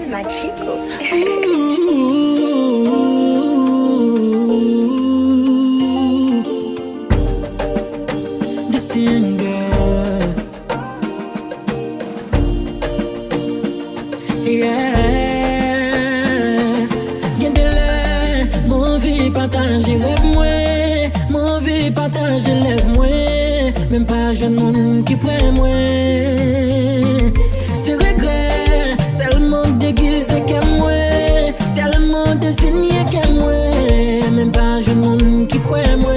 Machico. The singer, yeah. Gardez-le, mon vie partager rêve moi, mon vie partager lève moi, même pas jeune monde qui prend moi. Ce regret, seulement déguisé qu'aime moi, tellement désigné qu'aime moi, même pas jeune monde qui croit moi.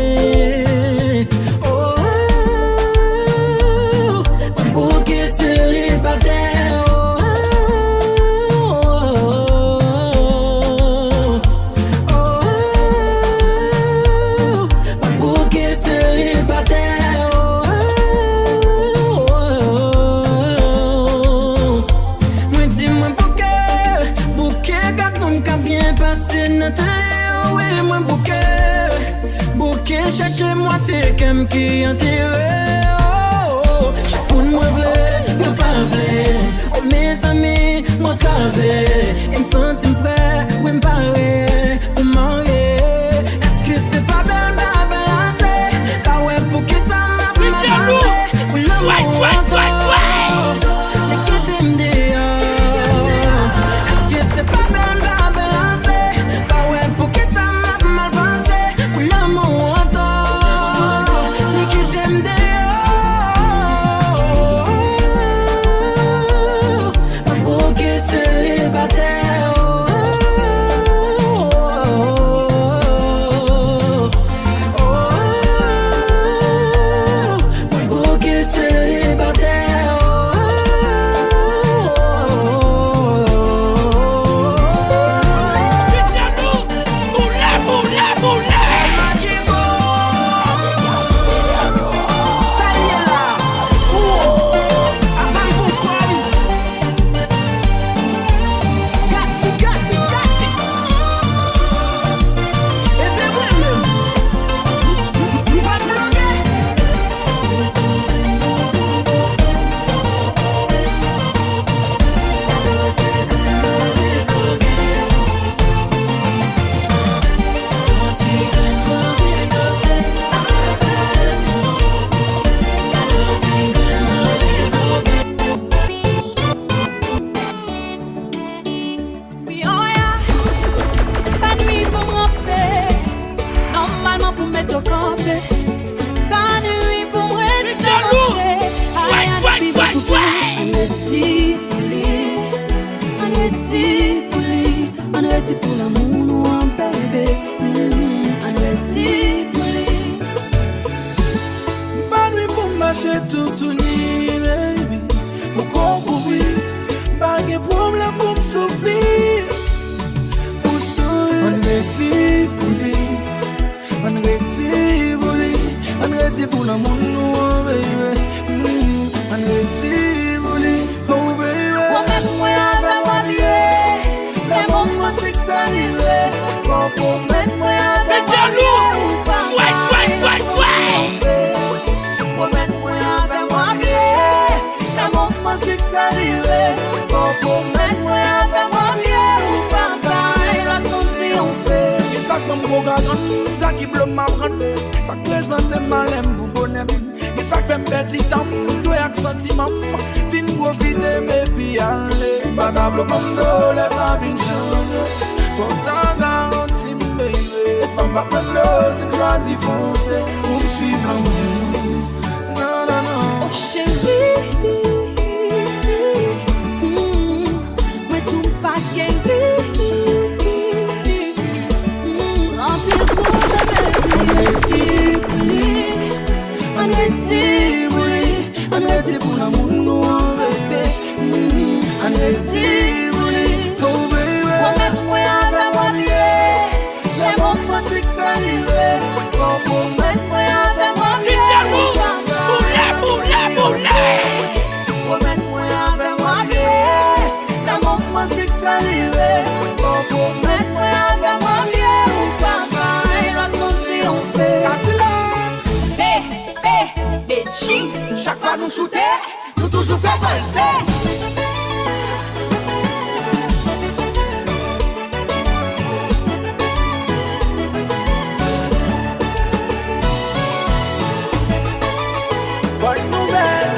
Cherchez-moi, c'est comme qui enterré. Oh, chaque monde moi vle, moi pas vle. Oh mes amis, moi travaille. Et me sentir prêt, oui me paraît, pour marier. Est-ce que c'est pas bien d'abalancer? Bah ouais, pour que ça m'a pas balancé. Oui, l'amour les quitter me dehors. Est-ce que c'est pas bien d'abalancer? Bah ouais, pour que ça m'a mal pensé. Oui, l'amour ça qui bloque ma brande, ça présente malem pour bonhomme. Et ça fait un petit temps, jouer avec sentiment. Fin profiter, mais puis aller. Bagable bando, les familles changent. Faut t'en garantir, baby. C'est pas ma peine, c'est choisi foncer. Pour me suivre, non, non, non. Oh chérie, mais tout pas guéri. On est pour l'amour, nous, baby. On est pour oh, baby. Moi, avec moi, les moments c'est que ça arrive. Moi, avec moi, ça nous shooter, nous toujours fait valser. Bonne nouvelle.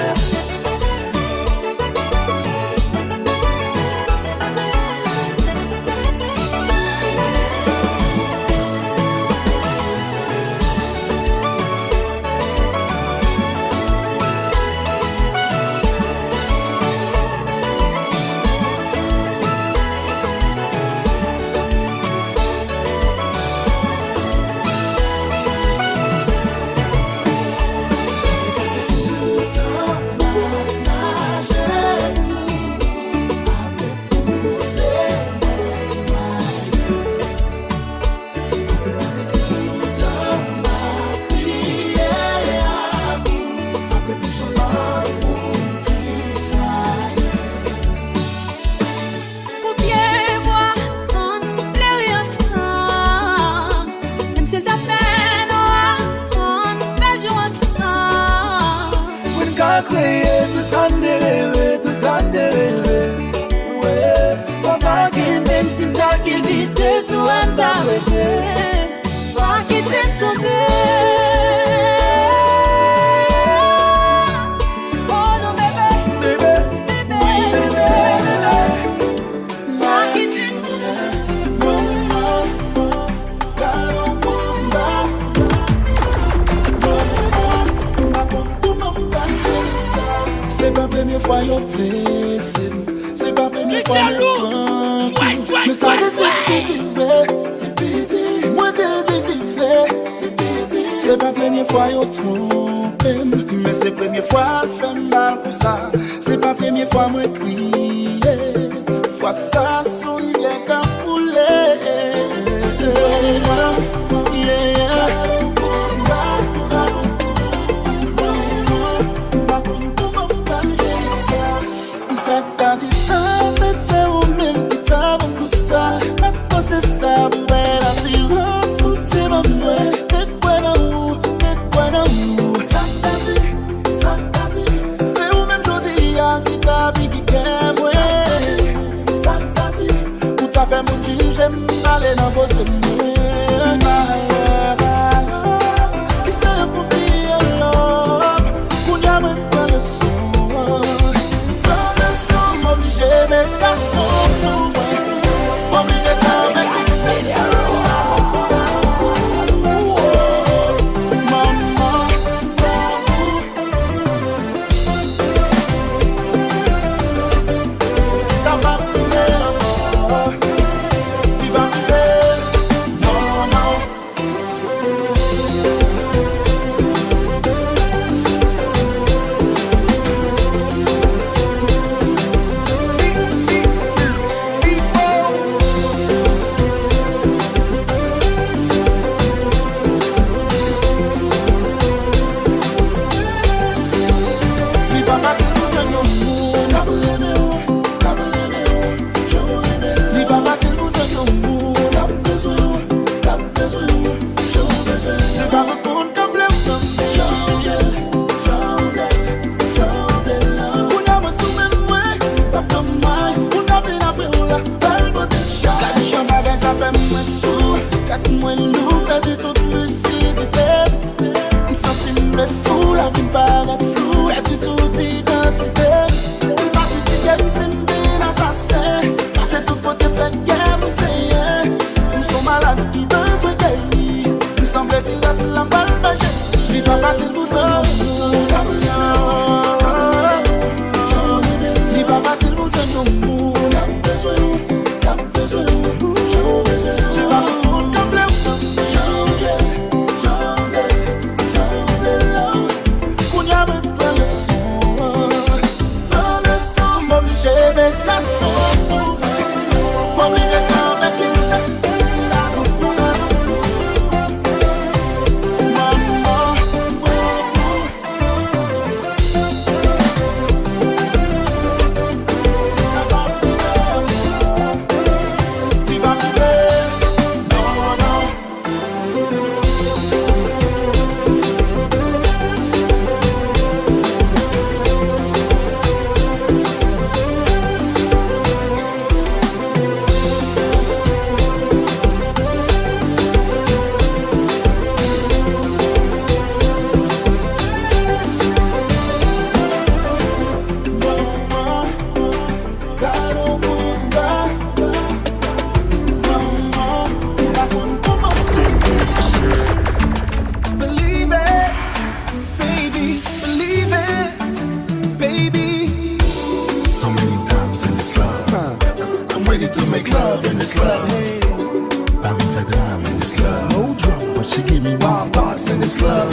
this club.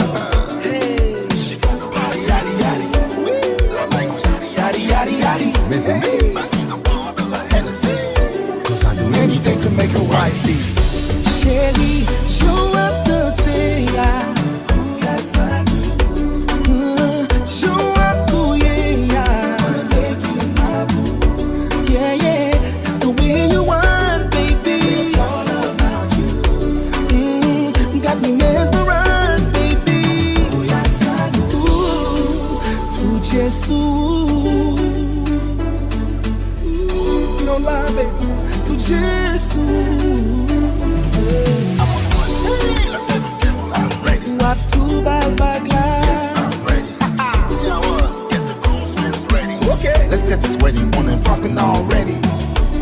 Hey, she got the body, yaddy, yaddy. Yaddy, yaddy, yaddy. Miss me, must be the ball of a Hennessy. Cause I do anything to make her wifey. Chérie, je vais danser. Je vais couiller. Yeah, yeah, the way you want, baby. It's all about you. Got me mesmerized, baby. Ooh, to Jesus. No lie, baby. To Jesus. What to buy back Yes, I'm ready. See how get the groomsmen's ready. Okay, let's get this wedding on and popping already.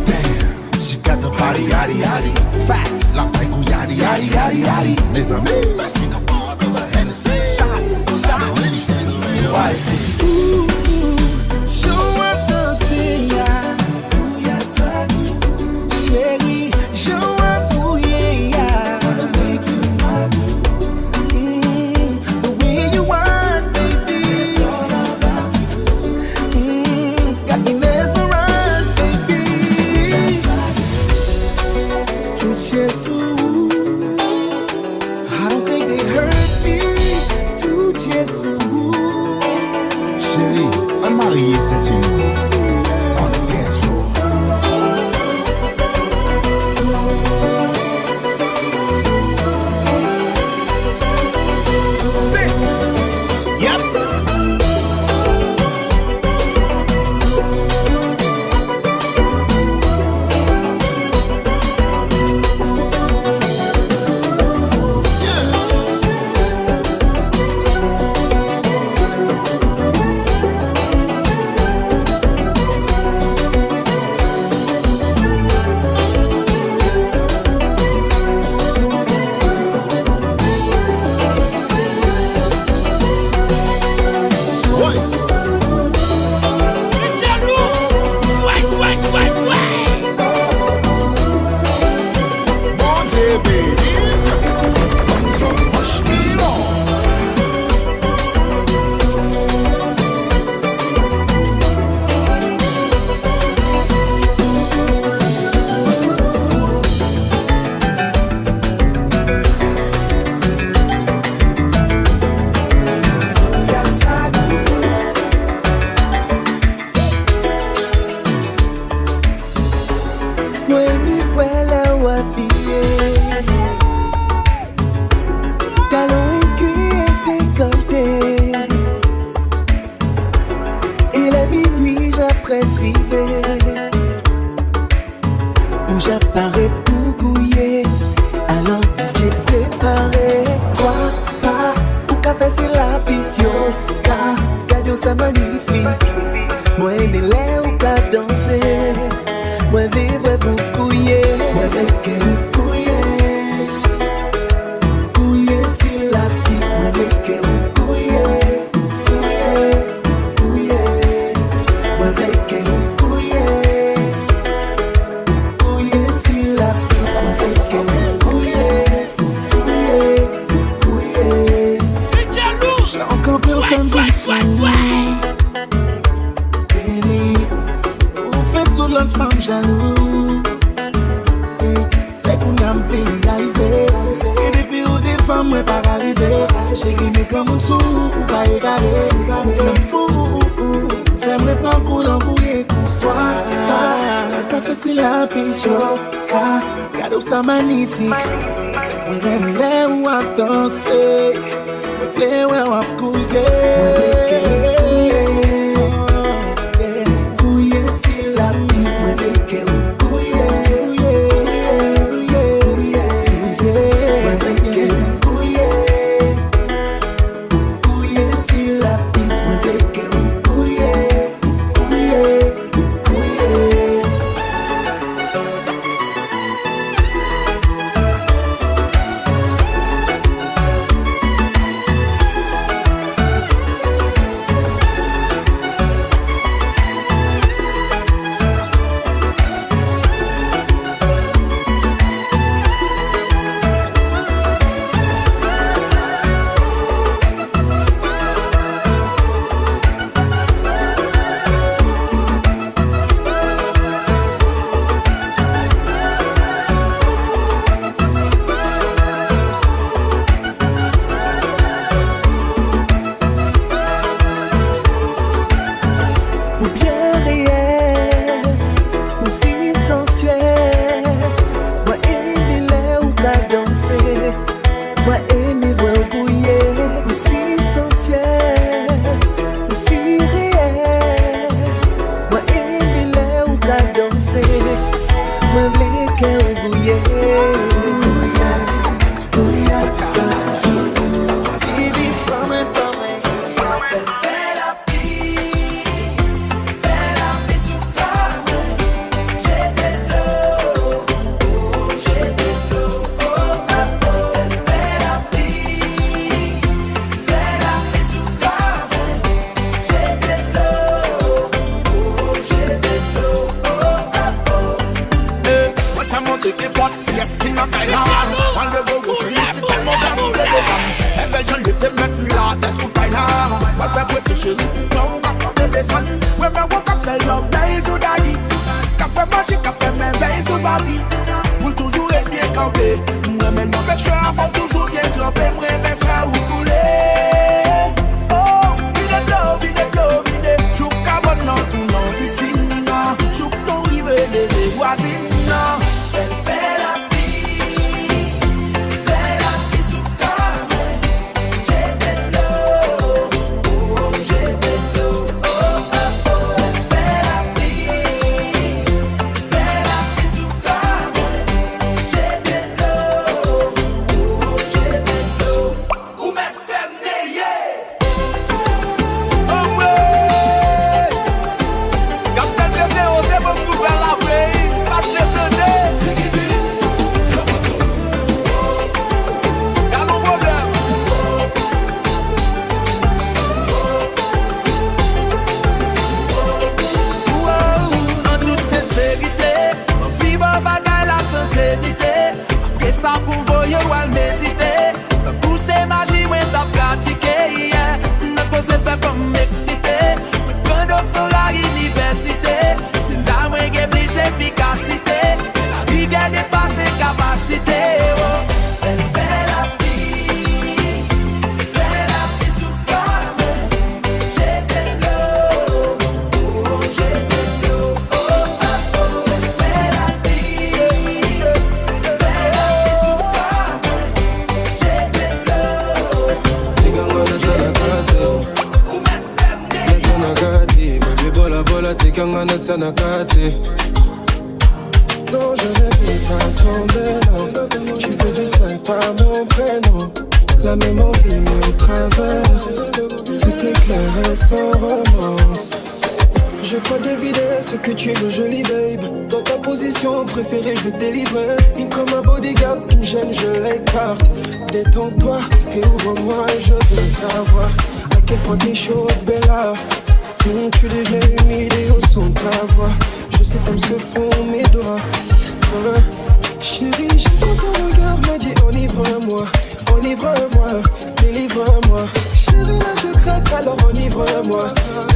Damn, she got the body, yaddy, yaddy. Facts, la pego, yaddy, yaddy, yaddy, yaddy. Mes amis, let's be the ball of a Hennessy. Shots, anything to real wifey. Ooh, je vais danser. Chérie, je vais couiller. The way you want, baby. It's all about you. Got me mesmerized, baby. To Jesus. I don't think they hurt me. To Jesus. Chérie, un marié, c'est une on the dance floor. Magnifique, on aime les où à danser, les où à couiller, couiller si la piste me fait qu'elle couiller, couiller si la piste me fait qu'elle couiller. Non, je ne veux pas tomber, non. Tu veux du 5 par mon prénom. La même envie me traverse. Tout est clair et sans romance. Je crois deviner ce que tu veux, jolie babe. Dans ta position préférée, je vais te délivrer. Une comme un bodyguard, ce qui me gêne, je l'écarte. Détends-toi et ouvre-moi, je veux savoir à quel point t'es chaude, Bella. Tu deviens humide et au son de ta voix. Je sais t'aimes ce que font mes doigts. Chérie, j'ai quand ton regard m'a dit enivre-moi, enivre-moi, délivre-moi. Chérie, là je craque, alors enivre-moi,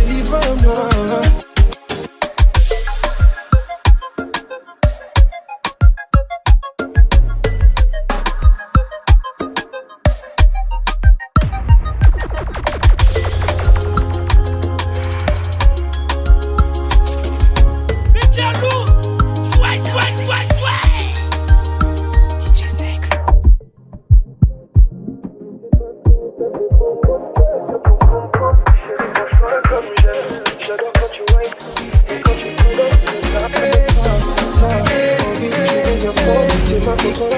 délivre-moi. Baby,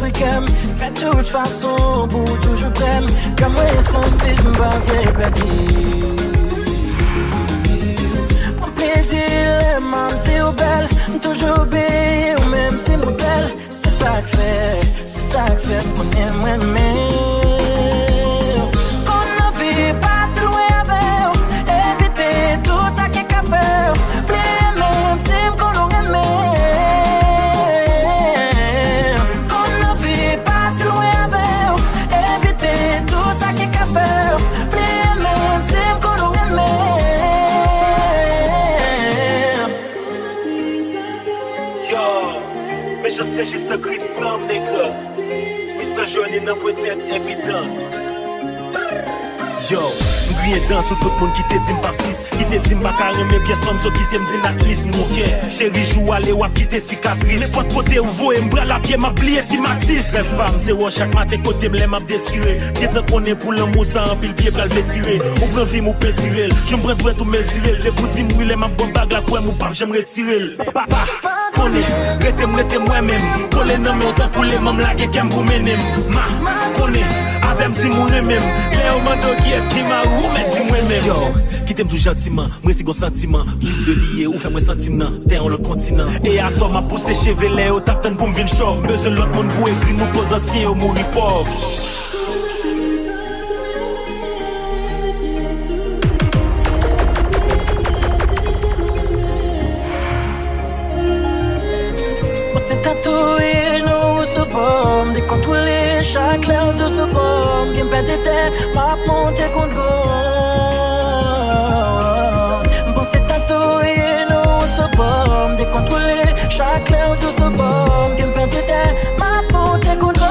compris qu'elle fait de toute façon pour toujours prenne. Comme moi, sensible, pas bien petit. Mon plaisir, ma petite belle, toujours obéir, même si mon belle. C'est ça que fait, qu'on aime moi-même. Qu'on ne vit pas si loin avec, éviter tout ça qui est qu'à faire. Plus même si qu'on nous aime. Qu'on ne vit pas si loin avec, éviter tout ça qui est qu'à faire. Plus même si qu'on nous aime. Yo, mais je suis juste un Christ blanc, nègre. Mr. Johnny n'a pas été évident. Yo, m'grien dans sur tout le monde qui te dit m'pas 6, qui te dit m'pas carré mes pièces comme ça qui te m'dit n'a liste mon cœur. Chérie joue aller ou quitter cicatrice. N'importe côté où vous m'bras la pied m'a plié si m'a 10. Rêve femme, c'est où chaque matin côté m'l'aime m'a détiré. Pied tant qu'on est pour l'amour ça en pile pied pral tirer. Ou prend vie m'ou peut tirer. Je m'prends tout tout mes iré. Les bouts dit m'brûler m'a bonne bague la quoi m'ou pas j'aime retirer. Papa, connais, rete moi-même. Coller non mais autant pour les mômes la qu'aime pour mener. Ma, connais, avec m'dit mourir même. Léo mando qui est-ce qui m'a ou mais dis moi-même. Yo, qui t'aime tout gentiment, moi c'est gon sentiment. Tu de lier ou faire moi sentiment, t'es en l'autre continent. Et à toi m'a poussé chevelé au tap ten pour m'vin chauve. Besoin l'autre monde pour écrire nous cause ancien ou mourir pauvre. C'est tatoué, nous se bombe, décontrôler chaque l'air de ce bombe. Bien petit tête, m'a monté contre go. Bon, c'est tatoué, nous se bombe, décontrôler chaque l'air de ce bombe. Bien petit tête, m'a monté contre go.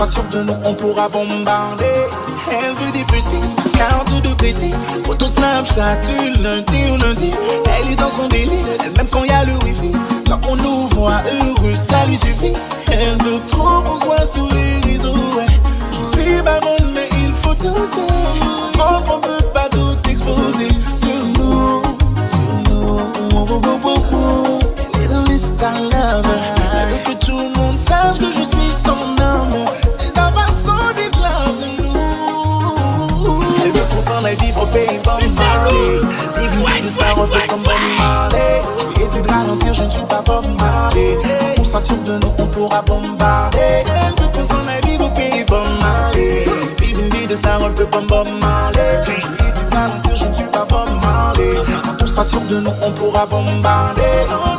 sera sûr de nous, on pourra bombarder. Elle veut des petits, cartes de crédit, photo Snapchat du lundi au lundi. Elle est dans son délire, elle même quand y a le wifi. Tant qu'on nous voit heureux, ça lui suffit. Elle veut trop qu'on soit sur les réseaux, ouais. Je suis baronne, mais il faut tout ça. On peut pas tout exposer sur nous, Elle est dans les stars love. Elle veut que tout le monde sache que je suis son homme. Ses avants sont des glaces de nous. Elle veut qu'on s'en aille vivre au pays Bob Marley. Vivre une vie de star un peu comme Bob Marley. Et dit de ralentir, je ne suis pas Bob Marley. On s'assure de nous, on pourra bombarder. Elle veut qu'on s'en aille vivre au pays Bob Marley. Vivre une vie de star un peu comme Bob Marley. Et dit de ralentir, je ne suis pas Bob Marley. On s'assure de nous, on pourra bombarder. Oh,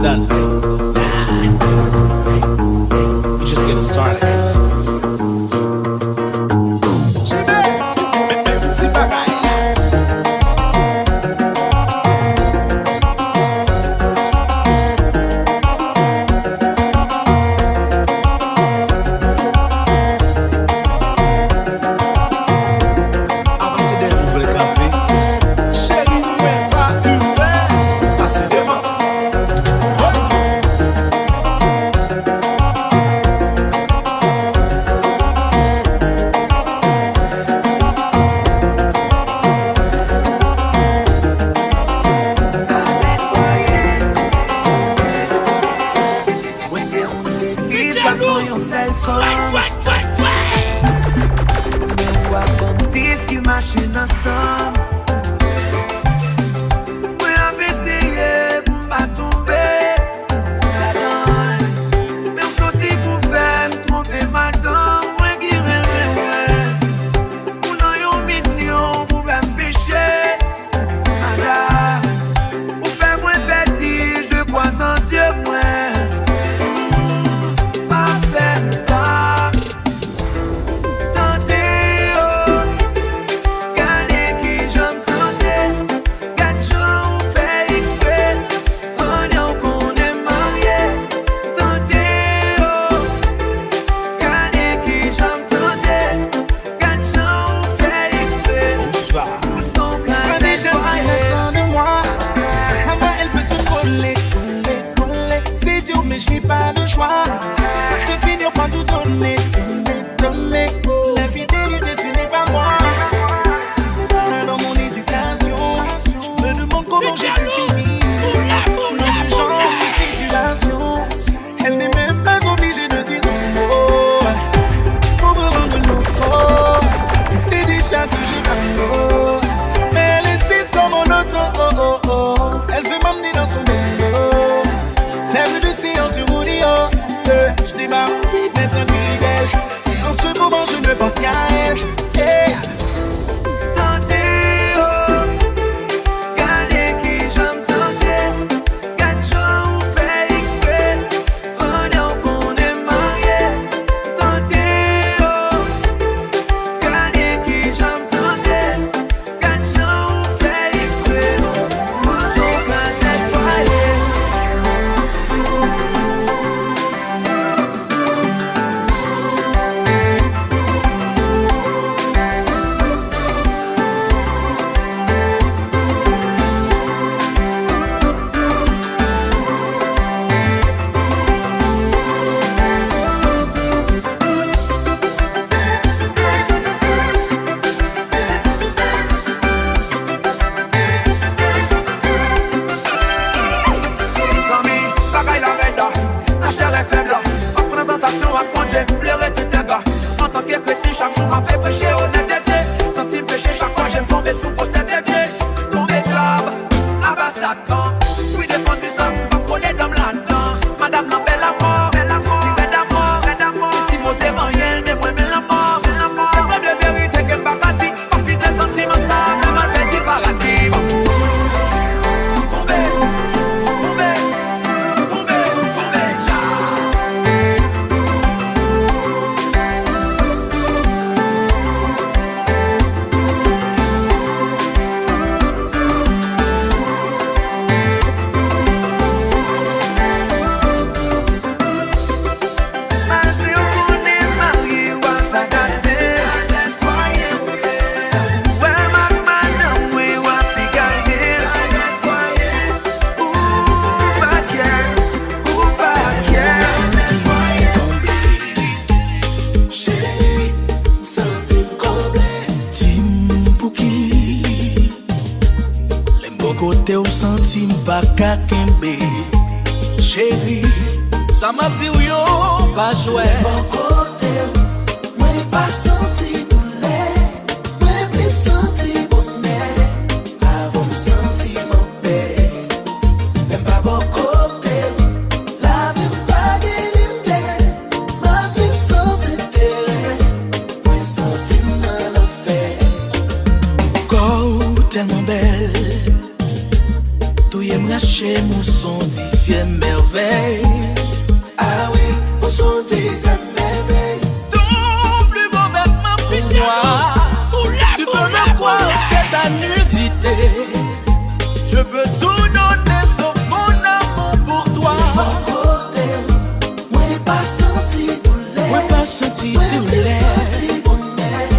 done. We're just getting started. Tentez, oh, gardez qui j'aime. péché honnêteté. Senti péché chaque fois j'aime tomber sous procès degré. Tomber job, abat Satan. Puis défendu ça, pas coller dans là-dedans. Madame n'a belle à mort, livrée d'amour. Ici mon c'est moyen, mais moi belle à mort. C'est pas de vérité que m'bakati. Pas plus de sentiments ça, mais mal fait du paradis. Côté au centime pas qu'à kembe chérie Ça m'a dit ou yo pas jouer. Bon côté moi pas senti douleur moi plus senti bonheur avant me sentir mon paix même pas bon côté la vie pas gagner ma vie sans intérêt moi senti dans l'affaire go tellement belle lâcher mon son 10e merveille. Ah oui, mon son 10e merveille. Ton plus beau vêtement pour toi. Tu peux me croire, c'est ta nudité. Je peux tout donner sauf mon amour pour toi. Mon côté, moi pas senti douleur. Moi pas senti douleur. Moi senti bonheur.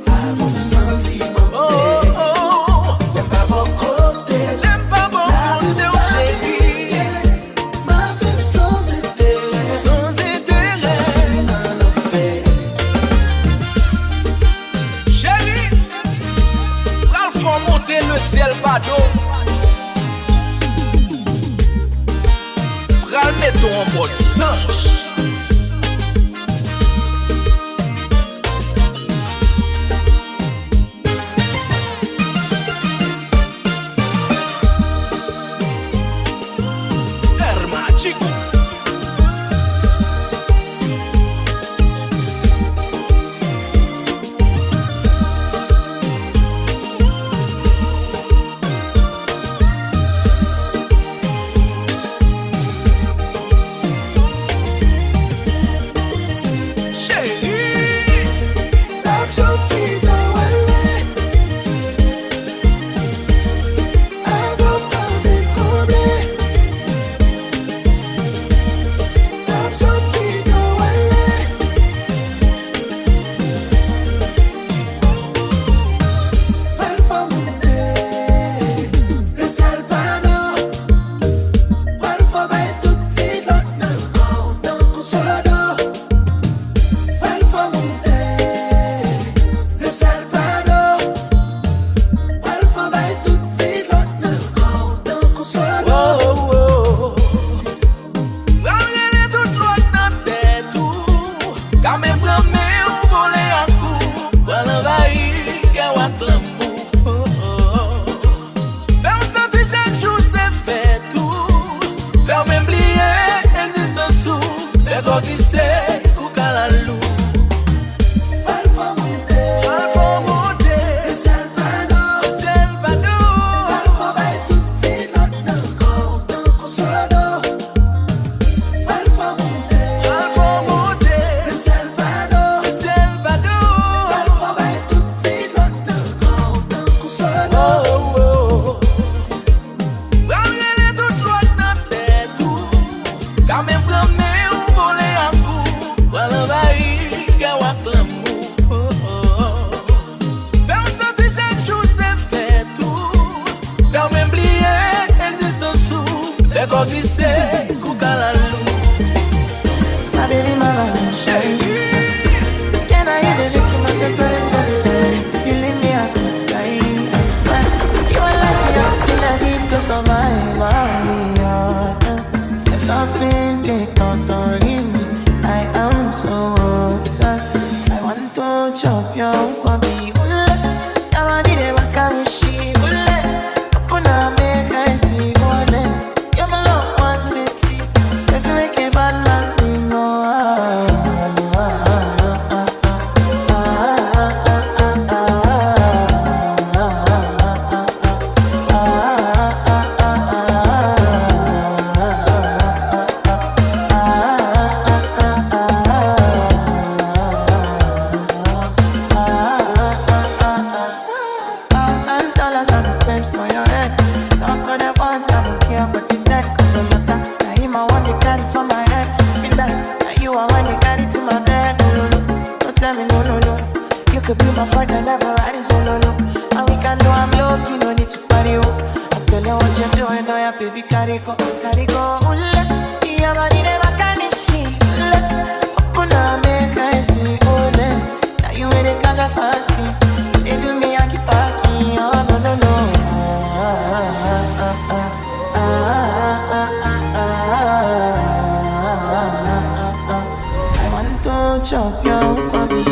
Avant de sentir mon le ciel bado. Pral mettons en mode singe. Hermatico. Chop yo. Carico, your body never can shit. Open up, make I see, now you in the casa fasting. They do me a keep parking, oh no. I want to chop your coffee.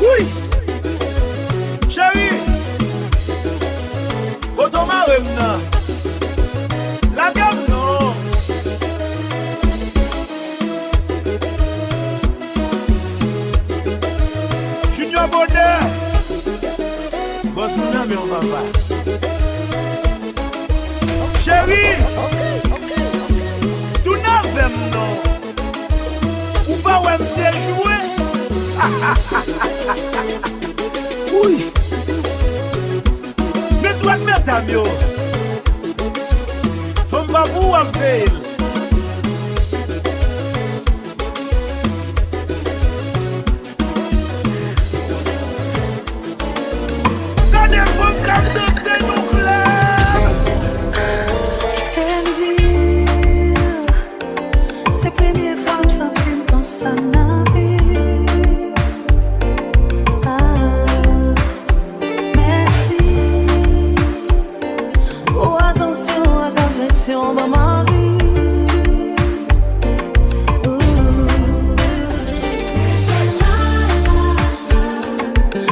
Oui. Chérie. Otoma Remna. La gamme non. Junior Bonheur. Bon souvenir mais on va pas. Chérie. Tout n'avem non. Ou pas ouais m'te joué. Oui. Mais toi mesdames yo. Femme babou en fait. Dans ma vie,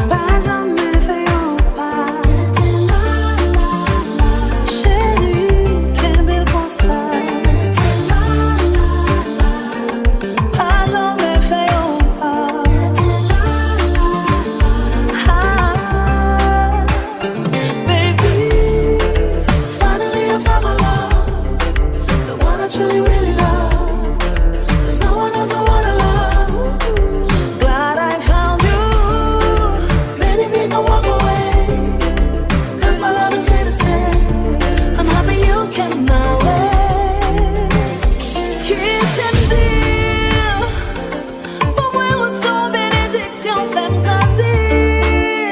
pas jamais fait un pas. Chérie, quel bel conseil. Pas jamais fait un pas. Ah, baby, finally I found my love. The one I truly really love. There's no one else I wanna love. Glad I found you. Baby, please don't walk away. Cause my love is here to stay. I'm happy you came my way. Quitte me dire, pour moi reçoit bénédiction, fais-moi grandir.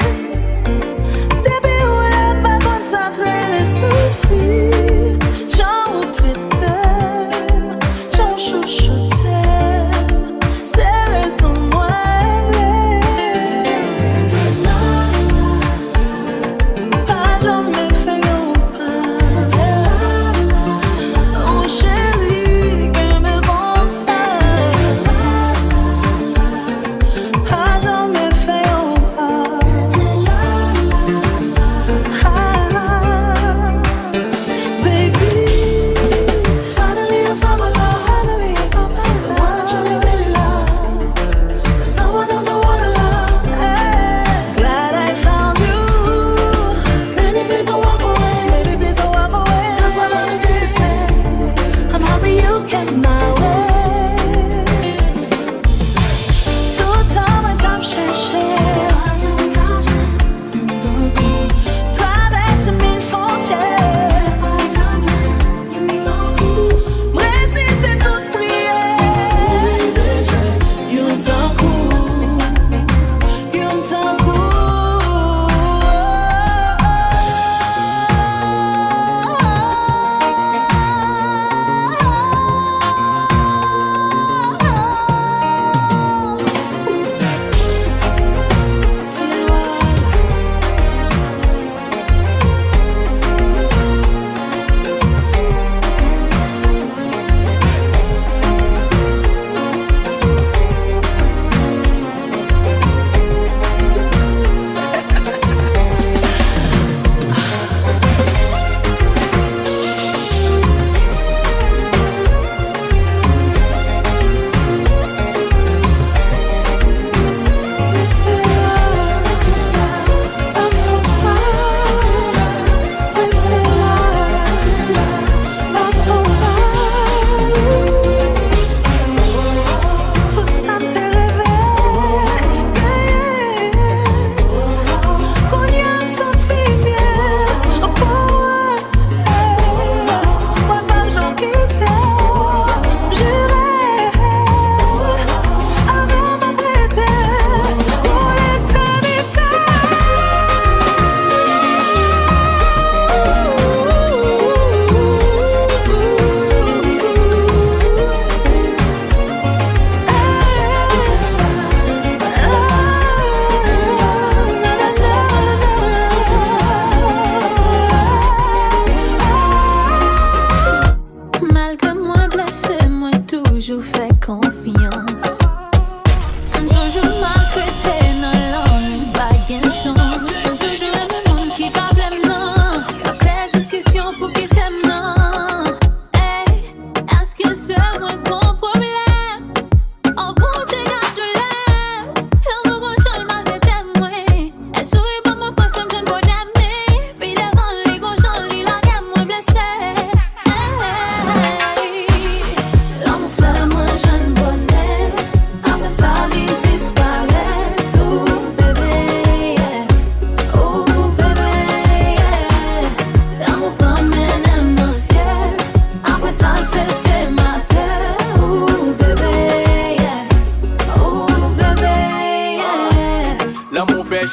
Depuis où elle pas consacré les souffrir. J'en traité.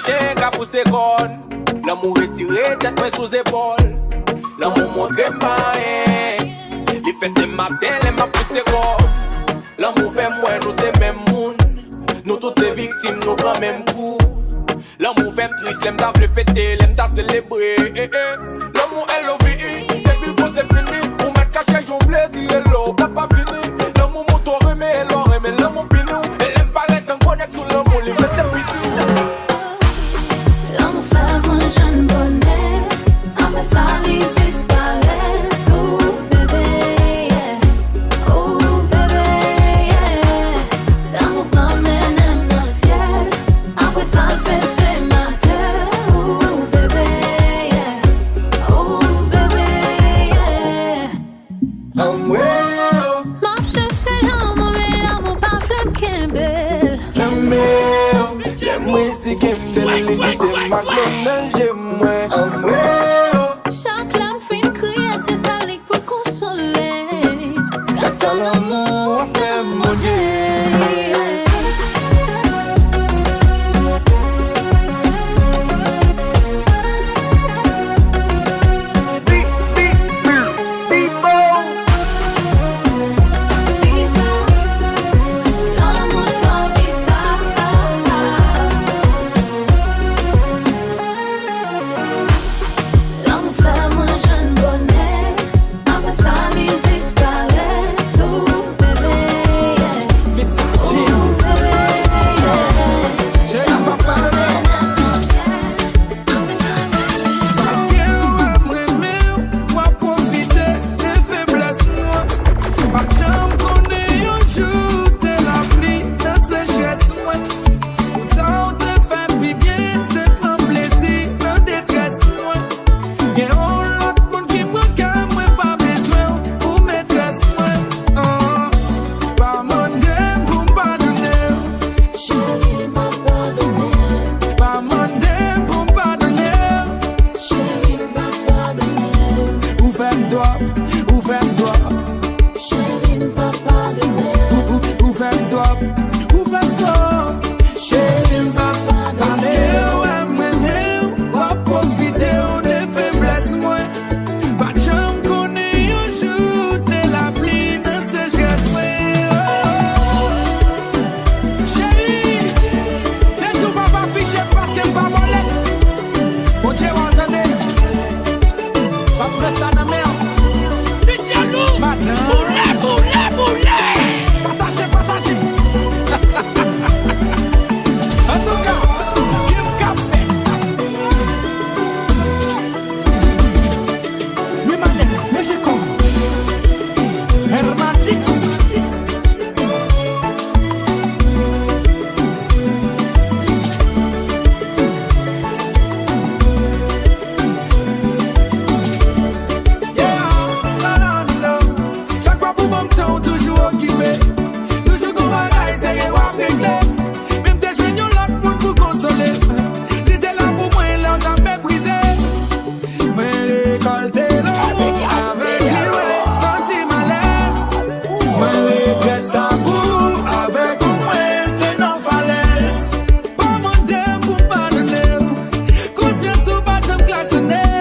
chien qui a poussé corne. L'amour retiré, tête moi sous épaule. L'amour montre pas rien. Il fait ses matins, les m'a poussé corne. L'amour fait moi, nous c'est même monde. Nous toutes les victimes, nous prend même coup. L'amour fait triste, l'aime t'a fêter, l'aime t'a célébrer. L'amour L.O.V.I, depuis le c'est fini. Ou mettre caché, j'en plaisir, hello, papa fini. L'amour moto remet, mais l'amour pinou. Elle aime paraître en connect sur l'amour, les mettre des pitou. L'amour fait moi jeune bonnet, après ça il disparaît. Oh bébé, yeah. Oh bébé, yeah. L'amour t'emmène dans le ciel, après ça le fait c'est ma terre. Oh bébé, yeah. Oh bébé, yeah. M'a cherché l'amour, mais l'amour pas flemme Kimbel. J'aime si Kimbel, limite McDonald's, j'aime Chaque lame fait une crière, c'est ça ligue pour consoler. Quand t'as l'amour, fait manger. L'amour fait moi jeune bonnet, après ça il disparaît. Oh bébé, yeah. Oh bébé, yeah. L'amour t'emmène dans le ciel, après ça le fait c'est ma Parce que moi profiter des faiblesses moi. Pas que j'aime connaître un jour de la pluie de sécheresse moi. Pour ça on te fait plus bien, c'est un plaisir de détresse moi. Et on l'autre monde qui prend qu'à moi pas besoin pour maîtresse moi. Pas mon dème pour pardonner. chérie m'a pardonné. Pas mon dème pour pardonner. Chérie m'a pardonné. Ou ferme-toi, ou ferme-toi. Chérie m'a pardonné. Ou ferme-toi, ou ferme-toi. Chérie m'a pardonné. Ouais, moi, moi, profiter des faiblesses, moi. Pas de j'aime connaître un jour de la pluie de sécheresse, moi. Chérie, t'es tout pas affiché parce qu'elle pas volée. Bon Dieu, entendez. Pas près ça dans la merde. T'es jaloux. Boulé. Partagez. En tout cas, Kim Café. Mi Manesa, México. Hermanchico. Chaque fois pour bon temps, toujours occupé. Toujours qu'on va essayer de régler. Même des jeunes, l'autre monde pour consoler. Il était là pour moi, il l'a méprisé. Mais récolter l'amour avec lui, senti malaise. Mais regrette sa boue avec moi, t'es dans falaise. Pas mon dème pour pardonner. Conscience ou pas, j'aime klaxonner.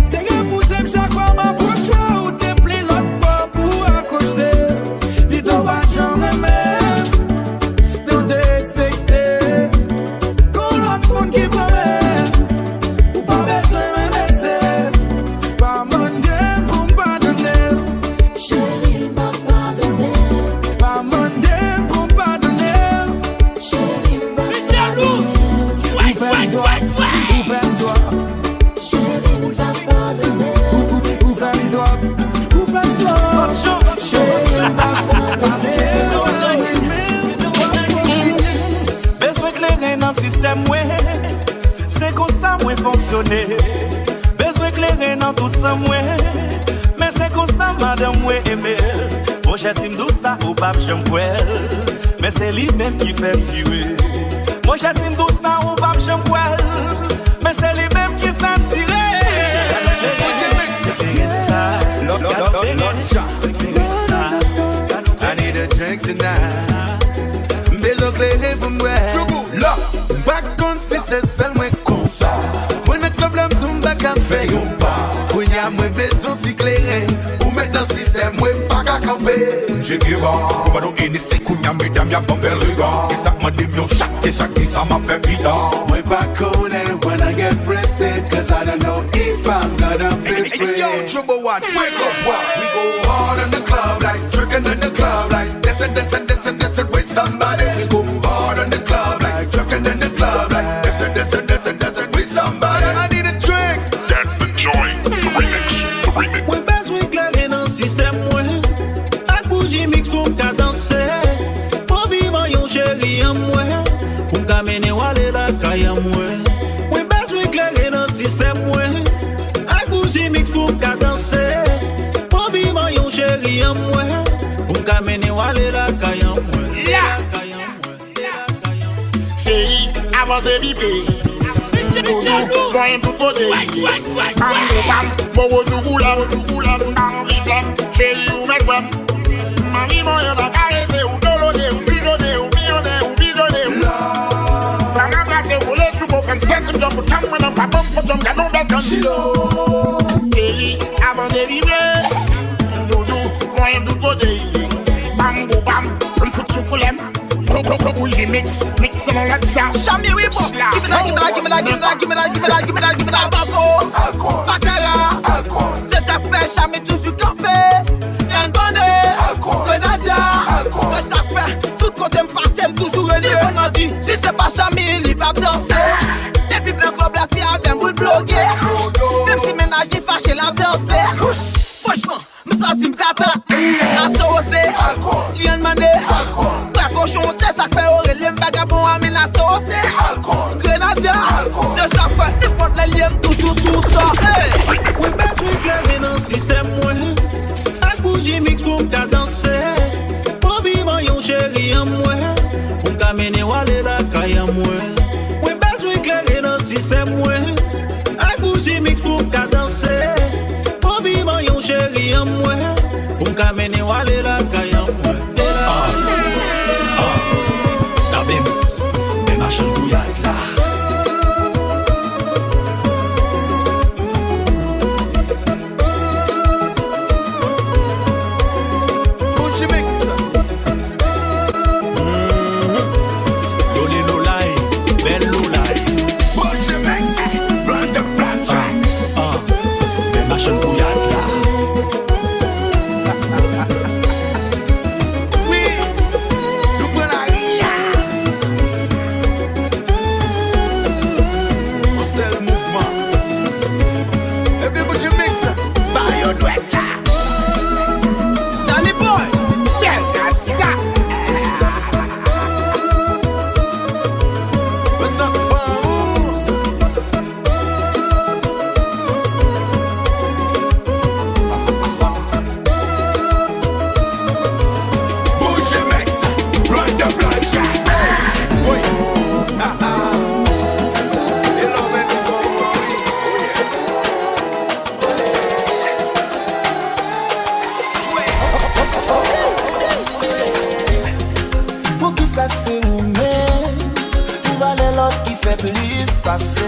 T'es repoussé chaque fois m'approche ou t'es pris l'autre bord pour accoster. Puis ton pas jamais même, non t'es respecté. Quand l'autre monde qui promet, ou pas besoin de m'aider. Pas mon dème pour pardonner. Chérie m'a pardonné. Pas mon dème pour pardonner. Chérie m'a pardonné. Ouvre-toi. Chérie m'a pardonné. Ouvre-toi. Chérie m'a pardonné. Besoin clairer dans le système, ouais. C'est comme ça, moi, fonctionner. Besoin clairer dans tout ça, ouais. Mais c'est comme ça, madame, ouais, aimer. Moi, j'estime tout ça, ou pas, j'aime quoi. Mais c'est lui-même qui fait me tuer. Moi, j'estime tout ça, ou pas, j'aime quoi. Mais c'est lui-même qui fait me tirer. C'est clairer ça. C'est clairer ça. I need a drink tonight. Besoin clairer pour moi. Là, back on Si c'est seul, moi comme ça. Moi, le problème, tout le monde a fait ou pas. Quand y a moins besoin d'éclairer. Ou mettre dans le système, moi, pas qu'à camper. J'ai qui va, on va nous initier, qu'on y a mesdames, y'a pas belle regard. Et ça m'a dit, yon chaque, et chaque qui ça m'a fait pita. Moi, pas connaître when I get breasted. Cause I don't know if I'm gonna be free. Yo, trouble one, wake up, what? We go hard in the club, like tricking in the club, like this and this and this and this and with somebody. We go hard in the club, like tricking in the club, like this and this and this and this and with somebody. I need a drink. That's the joint, the remix, the remix. Oui, besoin clairer dans le système, moi. Ak bougie mix pour m'ka danser. Pour vivre yon chéri en moi. Pour m'ka mener wale la caille en moi. Oui, besoin clairer dans le système, moi. Ak bougie mix pour m'ka danser. Pour vivre yon chéri en moi. Pour m'ka mener wale la caille en moi. Chérie, avancez bibé. Voyons tout côté. Bon, chérie, ou mec, mami, moi, y'a pas arrêté, ou dolodé, ou bidonné, ou bidonné, ou bidonné. La même place, vous l'êtes sous vos femmes, c'est un job, pour tant que pas bon, faut tomber dans le candidat. Chérie, avancez bibé. Doudou, voyons tout côté. Bam, bou, bam, comme fout sous problème. Bougie mix on la chat. Show me we bop. Give me that, give me that, give me that, give me that, give me that, give me that, give me that, give me that, Alcohol, Baccarat, alcohol. C'est ça fait jamais toujours campé. Y'en bonnet, Grenadier, c'est ça fait. Tout côté m'passe toujours relié. On a dit, si c'est pas Chamil, il va danser. Depuis le club là, t'y a d'un bout de bloguer. Même si ménage est fâché, la danser. Franchement, me sens si m'kata. La sauce, lui en demandé. Cochon, c'est ça fait au relais, vagabond à mina sauce. Grenadier, c'est ça fait n'importe les liens toujours sous ça. Oui, besoin clairer dans le système, moi. Ak bougie mix pour m'ka danser. Pour vivre yon chéri en moi. Pour m'ka mener wale la caille en moi. Oui, besoin clairer dans le système, moi. Ak bougie mix pour m'ka danser. Pour vivre yon chéri en moi. Pour m'ka mener wale la caille en moi. Bims, mais ma chaîne bouillade là. Bougie mix. Loli lolai, belle lolai. Bougie mix. Run the franchise. Mais ma chaîne bouillade là. Ça c'est humain. Pour valer l'autre qui fait plus passer.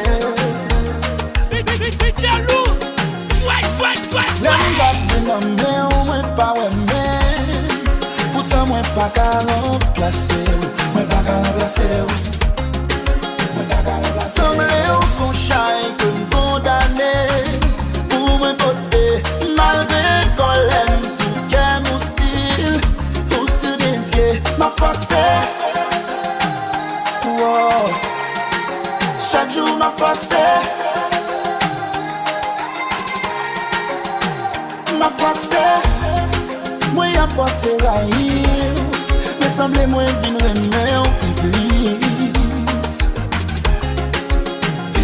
Y'en garde dans main ou moins pas ouais. Pourtant moi pas qu'à remplacer. Moi pas qu'à remplacer. Moi pas qu'à remplacer. Semblé au son chai que me condamné. Pour moi porter malgré qu'on l'aime. Sous qu'est mon style. Mon style des pieds. Ma force chaque jour m'a forcé. Moi y'a forcé la île. Mais semblait moi v'in remet en église.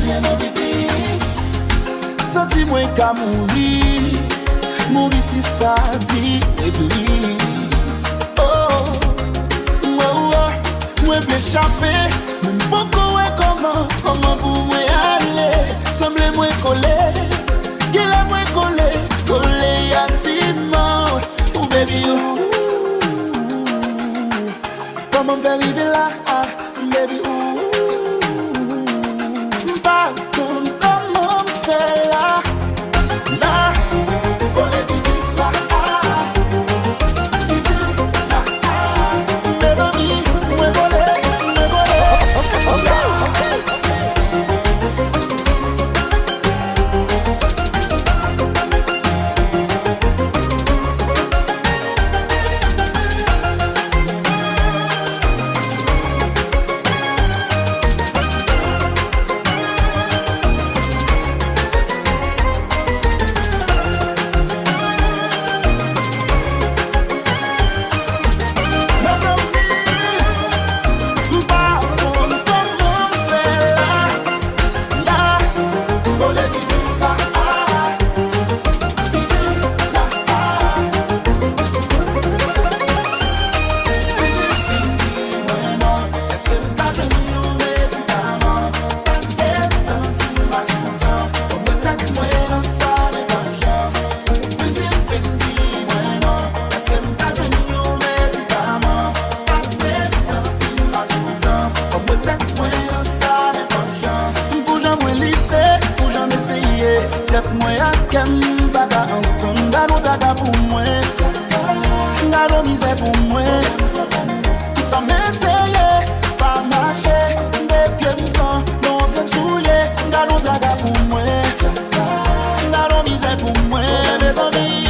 Viens en église. Senti moi qu'à mourir. Mourir si ça dit église. Oh, moi peux échapper. Même beaucoup est comment pour moi aller. Semblait moi coller. Qu'il est moi coller accident. Oh baby, comment faire arriver là, baby, Gardons misère pour moi. Sans m'essayer, pas marcher. Des pieds m'cans, non que soulier. Gardons daga pour moi. Gardons misère pour moi, mes amis.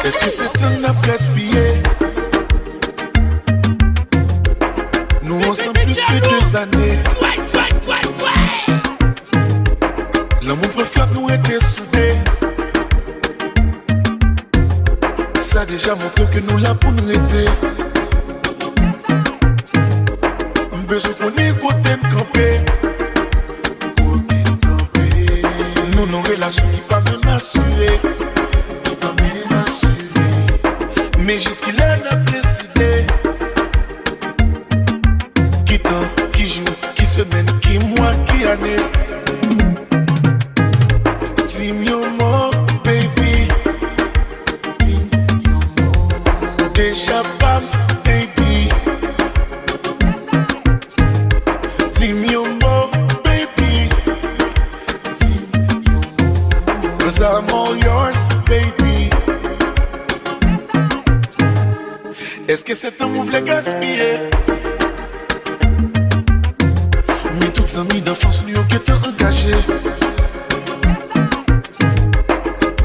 Est-ce que c'est un ap gaspillé? Nous on sent plus que 2 années. L'amour préfère nous était soudés. Ça a déjà montré que nous là pour nous aider. Besoin qu'on est côté de camper. Nous nos relations qui pas même assurées. Mais jusqu'il est n'a décidé. Qui temps, qui jour, qui semaine, qui mois, qui année. Dis-moi more, baby. Dis-moi déjà pas, baby. Dis-moi more, baby. Dis-moi, 'cause I'm all yours, baby. Est-ce que c'est un move les gaspiller? Mais toutes amies d'enfance nous qui étaient engagés.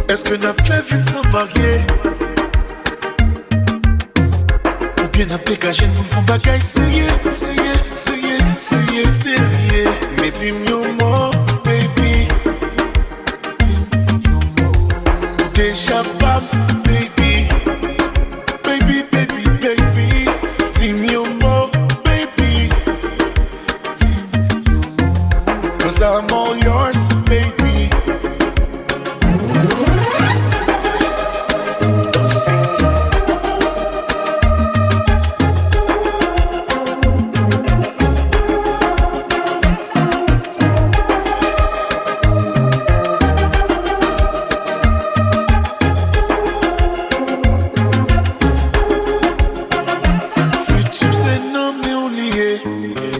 Est-ce que n'a fait vite sans varier? Ou bien n'a dégagé nous font bagaille sérieux. Mais dis-moi more, baby. Dis-moi more. Déjà pas, baby. I'm all yours, baby. Don't sing. Futur c'est non mais on lié.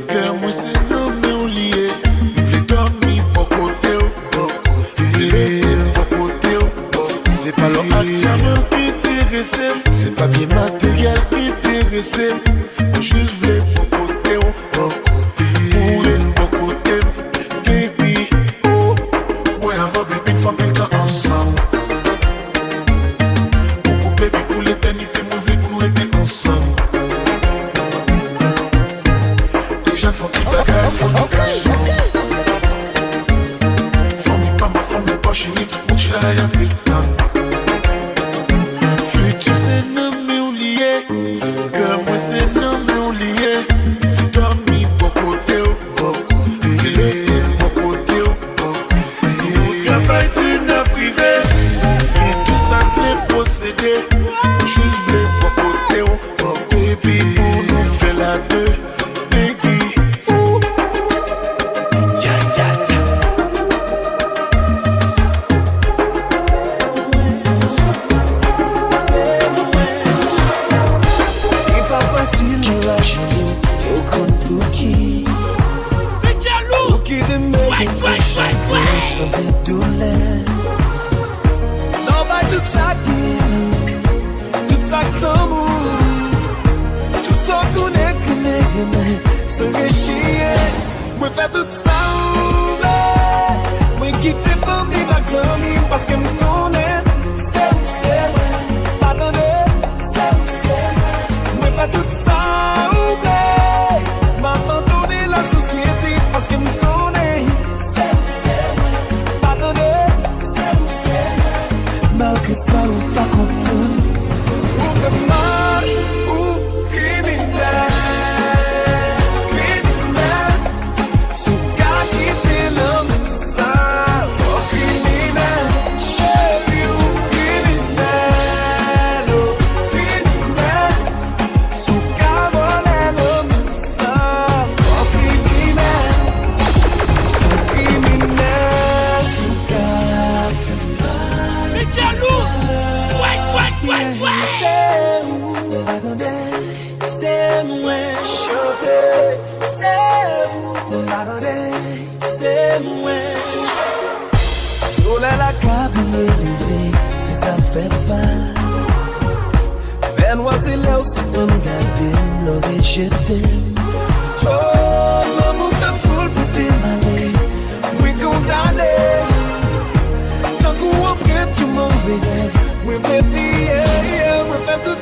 Cœur moi c'est non mais on lié. C'est pas l'attirement qui t'intéresse, c'est pas bien matériel qui t'intéresse. Juste voulais pour côté, pour le côté, baby. Ouais, avant baby, une fois plus le temps ensemble. Pour baby, pour l'éternité, nous voulons pour nous être ensemble. Les jeunes font qu'ils bagarrent, font des cachons. Famille pas chérie, tout le monde là, y'a plus de temps. Futur c'est non mais on lié. Que moi c'est non mais on lié. Dormi beaucoup côté, si on travaille tu n'as privé. Et tout ça voulait procéder. Juste voulais beaucoup côté, baby, pour nous faire la deux. Non, bah tout ça qui tout ça l'amour, tout ça qu'on est, c'est réchillé. Moi faire tout ça, moi quitter famille, amis, parce que me connaît, c'est, pardonnez, c'est, moi faire tout ça, m'abandonner la société, parce que me connaît, malgré ça ou pas comprendre. Ou fait mal, ou criminel. Sous gars qui t'est l'homme, ça, faut criminel. Chérie, c'est moi. Chanter, C'est vous, c'est moi. soleil la cabine élevé, c'est ça fait pas. Faire noir c'est là où suspend garder l'oreille jetée. Oh, l'amour comme foule pour t'émaler, oui condamné. Tant qu'on reprend tout mauvais rêve, oui baby, yeah, yeah, we fait tout